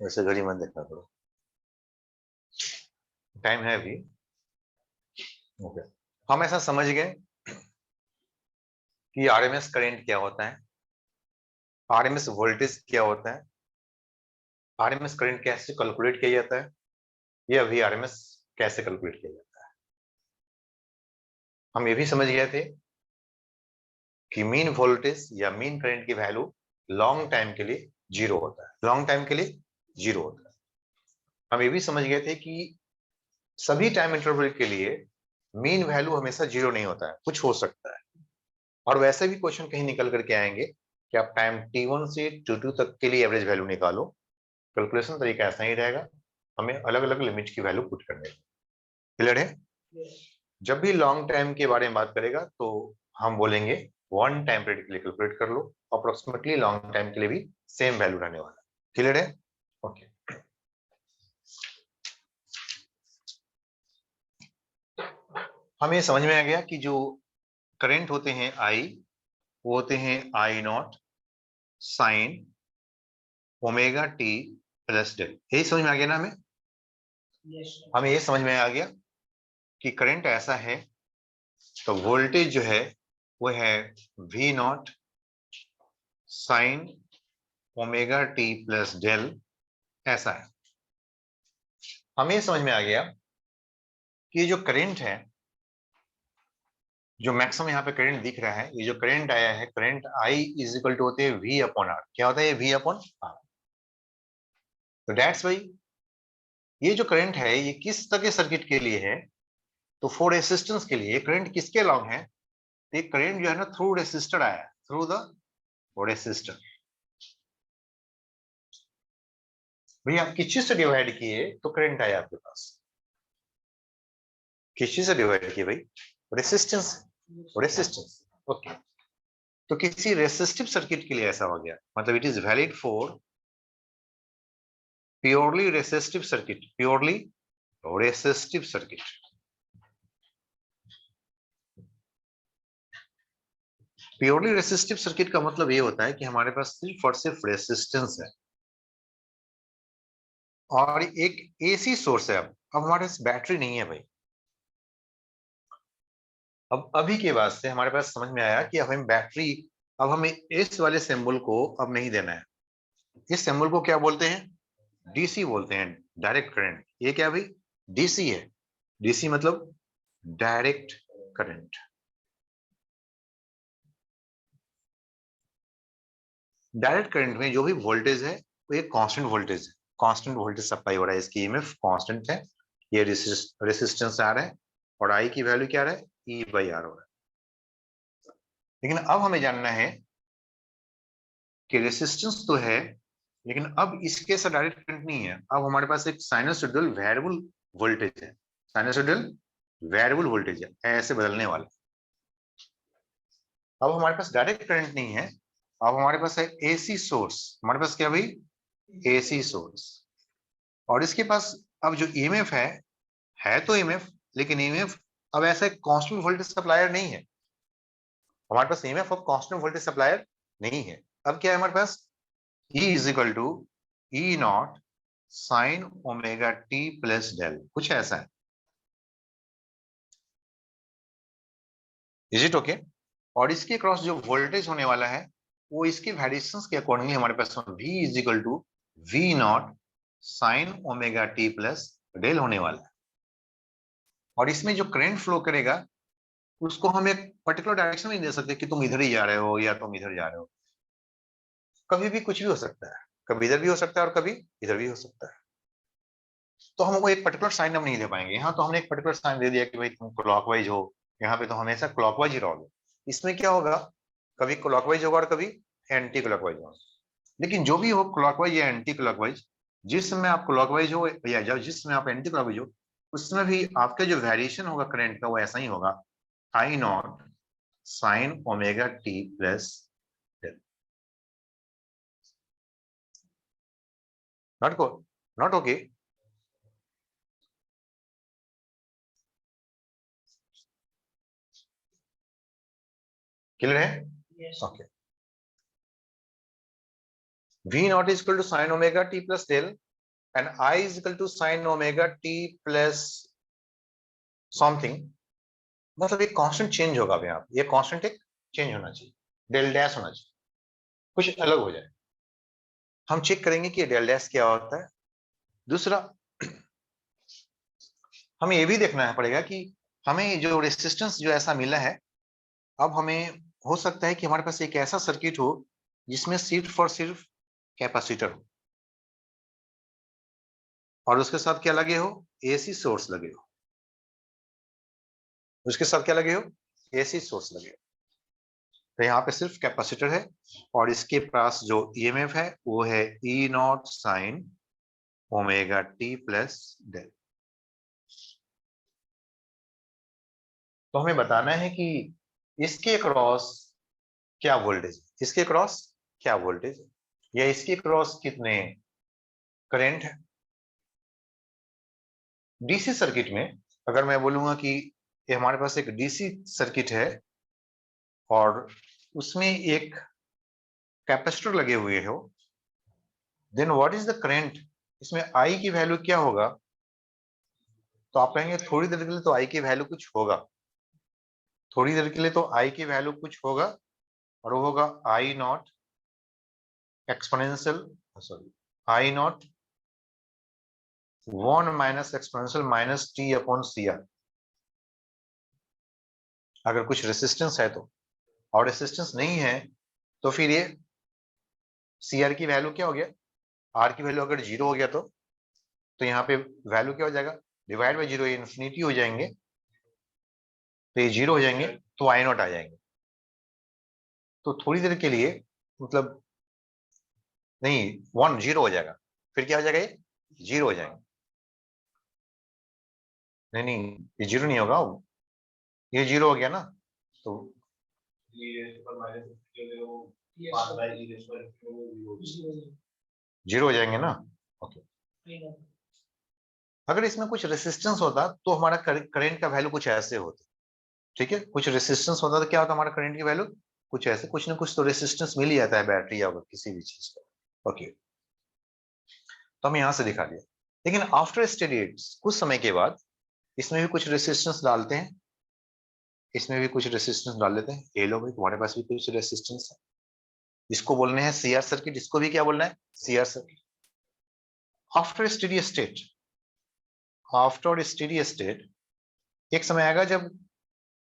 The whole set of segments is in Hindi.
वैसे घड़ी मत देखना करो, टाइम है अभी। ओके, हम ऐसा समझ गए कि आरएमएस करंट क्या होता है, आरएमएस वोल्टेज क्या होता है, आरएमएस करंट कैसे कैलकुलेट किया जाता है, ये अभी आरएमएस कैसे कैलकुलेट किया जाता है। हम ये भी समझ गए थे कि मीन वोल्टेज या मीन करंट की वैल्यू लॉन्ग टाइम के लिए जीरो होता है, लॉन्ग टाइम के लिए जीरो होता है। हम ये भी समझ गए थे कि सभी टाइम इंटरवल के लिए मीन वैल्यू हमेशा जीरो नहीं होता है, कुछ हो सकता है। और वैसे भी क्वेश्चन कहीं निकल करके आएंगे कि आप टाइम t1 से t2 तक के लिए एवरेज वैल्यू निकालो, कैलकुलेशन तरीका ऐसा ही रहेगा, हमें अलग अलग लिमिट की वैल्यू पुट करनी है। क्लियर है? जब भी लॉन्ग टाइम के बारे में बात करेगा तो हम बोलेंगे वन टाइम पीरियड के लिए कैलकुलेट कर लो, अप्रोक्सीमेटली लॉन्ग टाइम के लिए भी सेम वैल्यू रहने वाला है। क्लियर है? ओके, हमें समझ में आ गया कि जो करंट होते हैं आई, वो होते हैं I naught sine omega t plus del. यही समझ में आ गया ना हमें? हमें ये समझ में आ गया कि करंट ऐसा है तो वोल्टेज जो है वो है V naught sine omega t plus del, ऐसा है। हमें ये समझ में आ गया कि जो करंट है, जो मैक्सिमम यहाँ पे करंट दिख रहा है, ये जो करंट आया है, current I is equal to होते हैं वी अपॉन आर। क्या होता है ये? V upon R. तो दैट्स वाई ये जो करंट है ये किस तरह के सर्किट के लिए है? तो फॉर रेसिस्टेंस के लिए। करंट किसके अलॉन्ग है? तो ये करंट जो है ना थ्रू रेसिस्टर आया, थ्रू द रेसिस्टर। भैया आप किस चीज से डिवाइड किए तो करंट आया आपके पास? किस चीज से डिवाइड किए भाई? Resistance, resistance. ओके, तो किसी रेसिस्टिव सर्किट के लिए ऐसा हो गया, मतलब it is valid for purely resistive circuit, purely resistive circuit. Purely resistive circuit का मतलब ये होता है कि हमारे पास सिर्फ और सिर्फ रेसिस्टेंस है और एक एसी सोर्स है। अब हमारे पास बैटरी नहीं है भाई। अब अभी के बाद से हमारे पास समझ में आया कि अब हम बैटरी, अब हमें इस वाले सिंबल को अब नहीं देना है। इस सिंबल को क्या बोलते हैं? डीसी बोलते हैं, डायरेक्ट करंट। ये क्या भाई? डीसी है। डीसी मतलब डायरेक्ट करंट। डायरेक्ट करंट में जो भी वोल्टेज है वो एक कांस्टेंट वोल्टेज है, कांस्टेंट वोल्टेज सप्लाई हो रहा है, इसकी ईएमएफ कांस्टेंट है, ये रेसिस्टेंस आ रहा है और आई की वैल्यू क्या आ रहा है? ई बाई आर हो रहा है। लेकिन अब हमें जानना है कि रेसिस्टेंस तो है लेकिन अब इसके साथ डायरेक्ट करंट नहीं है। अब हमारे पास एक साइनसोइडल वेरिएबल वोल्टेज है, साइनसोइडल वेरिएबल वोल्टेज है, ऐसे बदलने वाला। अब हमारे पास डायरेक्ट करंट नहीं है, अब हमारे पास है एसी सोर्स। हमारे पास क्या भाई? AC source. और इसके पास अब जो ईएमएफ है तो ईएमएफ, लेकिन ईएमएफ अब ऐसा एक कांस्टेंट वोल्टेज सप्लायर नहीं है। हमारे पास ईएमएफ अब कांस्टेंट वोल्टेज सप्लायर नहीं है। अब क्या है हमारे पास? E is equal to E naught sine omega t plus del, कुछ ऐसा है। Is it okay? और इसके क्रॉस जो वोल्टेज होने वाला है वो इसके वेरिएशंस के अकॉर्डिंगली हमारे पास V is equal to V naught sine omega t plus del होने वाला है। और इसमें जो करंट फ्लो करेगा उसको हम एक पर्टिकुलर डायरेक्शन में नहीं दे सकते कि तुम इधर ही जा रहे हो या तुम इधर जा रहे हो। कभी भी कुछ भी हो सकता है, कभी इधर भी हो सकता है और कभी इधर भी हो सकता है। तो हम वो एक पर्टिकुलर साइन हम नहीं दे पाएंगे। यहाँ तो हमने एक पर्टिकुलर साइन दे दिया कि भाई तुम क्लॉकवाइज हो, यहाँ पे तो हमेशा क्लॉकवाइज ही रहोगे। इसमें क्या होगा? कभी क्लॉकवाइज होगा और कभी एंटी क्लॉकवाइज होगा। लेकिन जो भी हो, क्लॉकवाइज या एंटी क्लॉकवाइज, जिस समय आप क्लॉकवाइज हो या जिस समय आप एंटी क्लॉकवाइज हो, उसमें भी आपका जो वेरिएशन होगा करंट का वो ऐसा ही होगा, I naught sine omega t plus del. Naught को नॉट ओके? क्लियर है? Okay, V naught is equal to sine omega t plus del. And I is equal to sine omega t plus something, मतलब एक कांस्टेंट चेंज होगा अब यहाँ पे, ये कांस्टेंट एक चेंज होना चाहिए, डेल डैश होना चाहिए, कुछ अलग हो जाए। हम चेक करेंगे कि डेल डैश क्या होता है। दूसरा, हमें ये भी देखना पड़ेगा कि हमें जो रेसिस्टेंस जो ऐसा मिला है, अब हमें हो सकता है कि हमारे पास एक ऐसा सर्किट हो जिसमें सिर्फ और सिर्फ कैपेसिटर हो और उसके साथ क्या लगे हो, एसी सोर्स लगे हो, उसके साथ क्या लगे हो, एसी सोर्स लगे हो। तो यहाँ पे सिर्फ कैपेसिटर है और इसके पास जो ईएमएफ है वो है E naught sine omega t plus del. तो हमें बताना है कि इसके क्रॉस क्या वोल्टेज है, इसके क्रॉस क्या वोल्टेज है, या इसके क्रॉस कितने करंट है। डीसी सर्किट में अगर मैं बोलूंगा कि ये हमारे पास एक डीसी सर्किट है और उसमें एक कैपेसिटर लगे हुए हो, then what is the current, इसमें आई की वैल्यू क्या होगा। तो आप कहेंगे थोड़ी देर के लिए तो आई की वैल्यू कुछ होगा, थोड़ी देर के लिए तो आई की वैल्यू कुछ होगा, और वो होगा I naught exponential, sorry, I naught 1 minus exponential minus t upon C R, अगर कुछ रेसिस्टेंस है तो, और रेसिस्टेंस नहीं है तो फिर ये सी आर की वैल्यू क्या हो गया, आर की वैल्यू अगर जीरो हो गया तो यहाँ पे वैल्यू क्या हो जाएगा, डिवाइड बाई जीरो, ये इन्फिनिटी हो जाएंगे, तो ये जीरो हो जाएंगे, तो आई नॉट आ जाएंगे। तो थोड़ी देर के लिए, मतलब नहीं, 1 जीरो हो जाएगा, फिर क्या हो जाएगा, ये जीरो हो जाएंगे, नहीं नहीं ये जीरो नहीं होगा, ये जीरो हो गया ना, तो जीरो हो जाएंगे ना। ओके, अगर इसमें कुछ रेसिस्टेंस होता तो हमारा करंट का वैल्यू कुछ ऐसे होता, ठीक है, कुछ रेसिस्टेंस होता तो क्या होता हमारा करंट की वैल्यू कुछ ऐसे, कुछ ना कुछ तो रेसिस्टेंस मिल ही जाता है बैटरी या किसी भी चीज का। ओके, तो हम यहां से दिखा दिया, लेकिन आफ्टर स्टेडी कुछ समय के बाद इसमें भी कुछ रेसिस्टेंस डालते हैं, इसमें भी कुछ रेसिस्टेंस डाल लेते हैं, ये लो भाई तुम्हारे पास भी कुछ रेसिस्टेंस है, इसको बोलने हैं सीआर सर्किट, इसको भी क्या बोलना है, CR circuit. After steady state, after steady state एक समय आएगा जब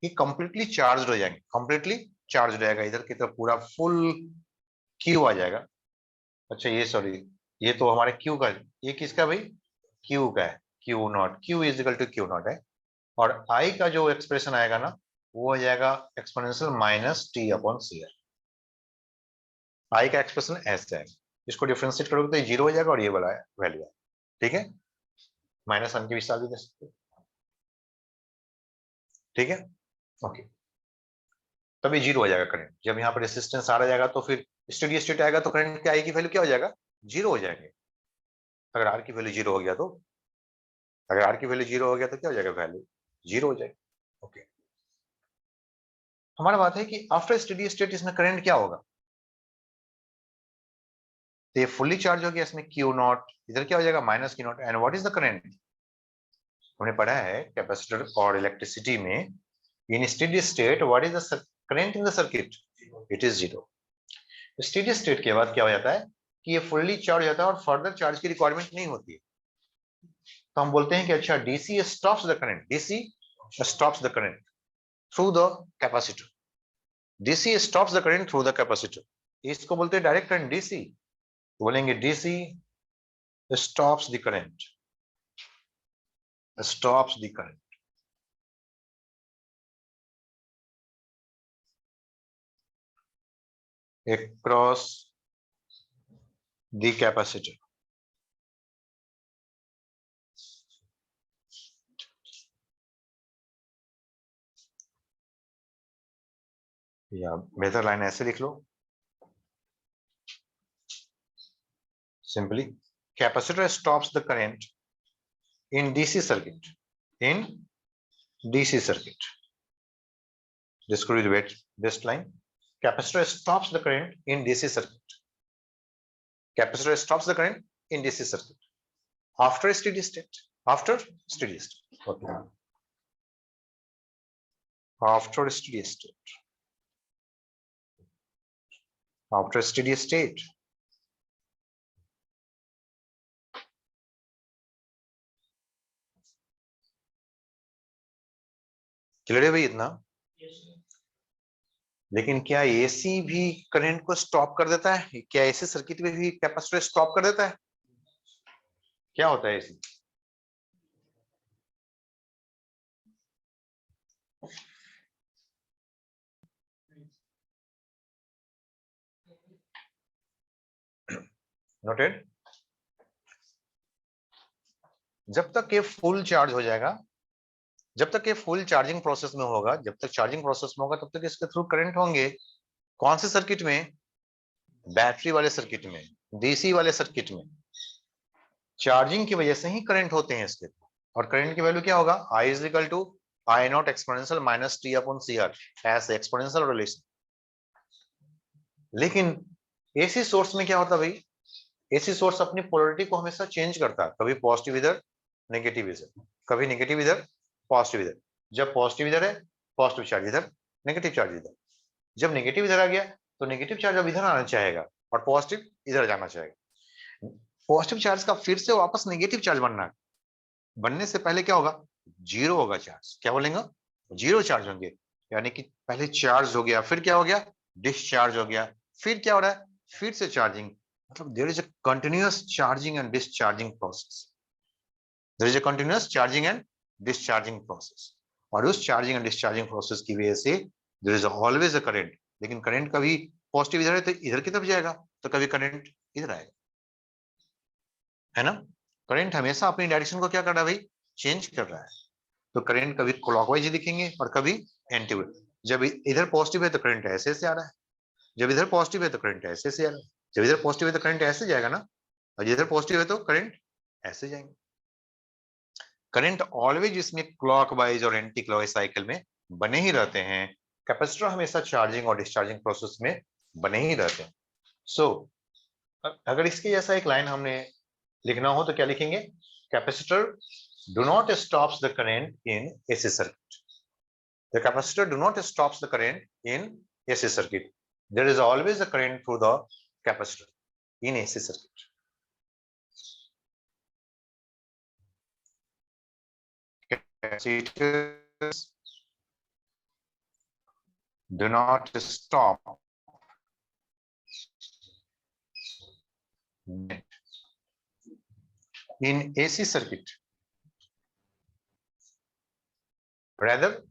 ये कंप्लीटली चार्ज हो जाएंगे, कंप्लीटली चार्ज हो जाएगा, इधर की तरफ पूरा फुल क्यू आ जाएगा। अच्छा ये सॉरी, ये तो हमारे क्यू का, ये किसका भाई, क्यू का है, Q naught, Q is equal to Q naught है, और आई का जो एक्सप्रेशन आएगा ना वो हो जाएगा exponential minus t upon C R. I का एक्सप्रेशन ऐसे आएगा, इसको डिफरेंशिएट करोगे तो ये जीरो हो जाएगा और ये वाला वैल्यू है, ठीक है, माइनस वन की विस्तार भी दे सकते हो, ठीक है। ओके, तब ये जीरो हो जाएगा करंट, जब यहाँ पर रेसिस्टेंस आ जाएगा तो फिर स्टेडी स्टेट आएगा तो करंट की आई की वैल्यू क्या हो जाएगा, जीरो हो जाएंगे। अगर आर की वैल्यू जीरो हो गया तो, अगर आर की वैल्यू जीरो हो गया तो क्या हो जाएगा, वैल्यू जीरो हो जाएगा। ओके, हमारा बात है कि आफ्टर स्टेडी स्टेट इसमें करंट क्या होगा, तो ये फुल्ली चार्ज हो गया, इसमें क्यू नॉट, इधर क्या हो जाएगा minus Q naught, and what is the current, हमने पढ़ा है कैपेसिटर और इलेक्ट्रिसिटी में, in steady state what is the current in the circuit, it is zero. Steady state के बाद क्या हो जाता है कि ये फुल्ली चार्ज हो जाता है और फर्दर चार्ज की रिक्वायरमेंट नहीं होती है, तो हम बोलते हैं कि अच्छा DC stops the current, DC stops the current through the capacitor, DC stops the current through the capacitor, इसको बोलते हैं डायरेक्ट करंट डीसी, बोलेंगे DC stops the current, stops the current. across the capacitor, या बेहतर लाइन ऐसे लिख लो simply, capacitor stops the current in DC circuit, in DC circuit, this could be the best line, capacitor stops the current in DC circuit, capacitor stops the current in DC circuit, after steady state, after steady state, okay, after steady state, after steady state, clear है भाई इतना? लेकिन क्या एसी भी करंट को स्टॉप कर देता है? क्या एसी सर्किट में भी कैपेसिटर स्टॉप कर देता है? क्या होता है एसी? नोटेड? जब तक ये फुल चार्ज हो जाएगा, जब तक ये फुल चार्जिंग प्रोसेस में होगा, जब तक चार्जिंग प्रोसेस में होगा, तब तक इसके थ्रू करंट होंगे। कौन से सर्किट में? बैटरी वाले सर्किट में, डीसी वाले सर्किट में चार्जिंग की वजह से ही करंट होते हैं इसके। और करंट की वैल्यू क्या होगा? I is equal to I naught exponential minus t upon C R, ऐसे एक्सपोनेंशियल रिलेशन। लेकिन एसी सोर्स में क्या होता है भाई? एसी सोर्स अपनी पोलरिटी को हमेशा चेंज करता है, कभी पॉजिटिव इधर, नेगेटिव इधर, कभी नेगेटिव इधर, पॉजिटिव इधर। जब पॉजिटिव इधर है, पॉजिटिव चार्ज इधर, नेगेटिव चार्ज इधर। जब नेगेटिव इधर आ गया तो नेगेटिव चार्ज अब इधर आना चाहेगा और पॉजिटिव इधर जाना चाहेगा। पॉजिटिव चार्ज का फिर से वापस नेगेटिव चार्ज बनना है। बनने से पहले क्या होगा? जीरो होगा चार्ज। क्या बोलेंगे? जीरो चार्ज होंगे। यानी कि पहले चार्ज हो गया, फिर क्या हो गया? डिस्चार्ज हो गया, फिर क्या हो रहा है? फिर से चार्जिंग। मतलब there is a continuous charging and discharging process. There is a continuous charging and discharging process. और उस चार्जिंग एंड डिस्चार्जिंग प्रोसेस की वजह से there is always a current. लेकिन करंट कभी पॉजिटिव इधर है तो इधर की तरफ जाएगा, तो कभी करंट इधर आएगा, है ना? करंट हमेशा अपनी डायरेक्शन को क्या कर रहा है भाई? चेंज कर रहा है। तो करंट कभी क्लॉकवाइज दिखेंगे और कभी एंटी। जब इधर पॉजिटिव है तो करंट ऐसे से आ रहा है, जब इधर पॉजिटिव है तो करंट ऐसे से आ रहा है, जब इधर पॉजिटिव है तो करंट ऐसे जाएगा ना, और इधर पॉजिटिव है तो करंट ऐसे जाएंगे। करंट ऑलवेज इसमें क्लॉकवाइज और एंटी क्लॉकवाइज साइकिल में बने ही रहते हैं। कैपेसिटर हमेशा चार्जिंग और डिस्चार्जिंग प्रोसेस में बने ही रहते हैं। सो अगर इसके जैसा एक लाइन हमने लिखना हो तो क्या लिखेंगे? Capacitor do not stops the current in AC circuit. The capacitor do not stops the current in AC circuit. There is always a current through the capacitor in AC circuit. Capacitors do not stop in AC circuit. Rather,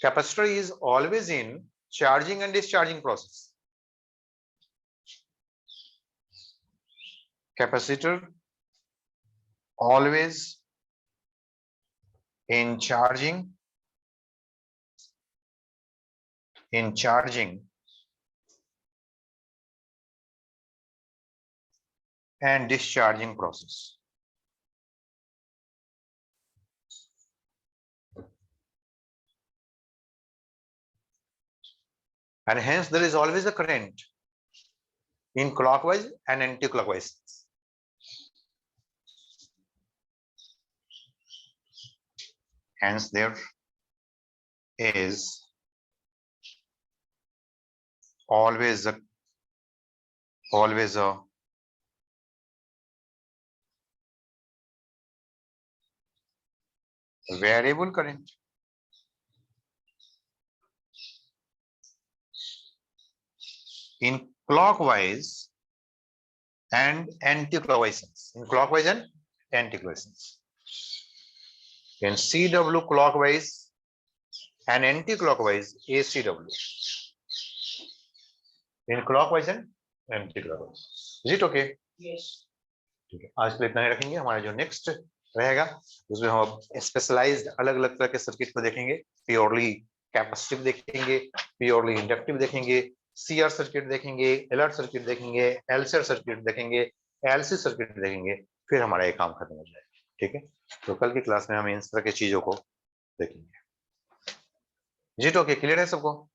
capacitor is always in charging and discharging process. Capacitor always in charging and discharging process. And hence there is always a current in clockwise and anti-clockwise. Hence there is always a variable current in clockwise and anti-clockwise. In clockwise and anti-clockwise. In CW clockwise and anti-clockwise ACW. In clockwise and anti-clockwise. Is it okay? Yes. ठीक है, आज के लिए इतना ही रखेंगे। हमारा जो नेक्स्ट रहेगा उसमें हम स्पेशलाइज्ड अलग अलग तरह के सर्किट को देखेंगे। प्योरली कैपेसिटिव देखेंगे, प्योरली इंडक्टिव देखेंगे, सीआर सर्किट देखेंगे, एलआर सर्किट देखेंगे, एलसीआर सर्किट देखेंगे, एलसी सर्किट देखेंगे, फिर हमारा ये काम खत्म हो जाएगा। ठीक है, तो कल की क्लास में हम इन तरह की चीजों को देखेंगे। जी ओके, क्लियर है सबको?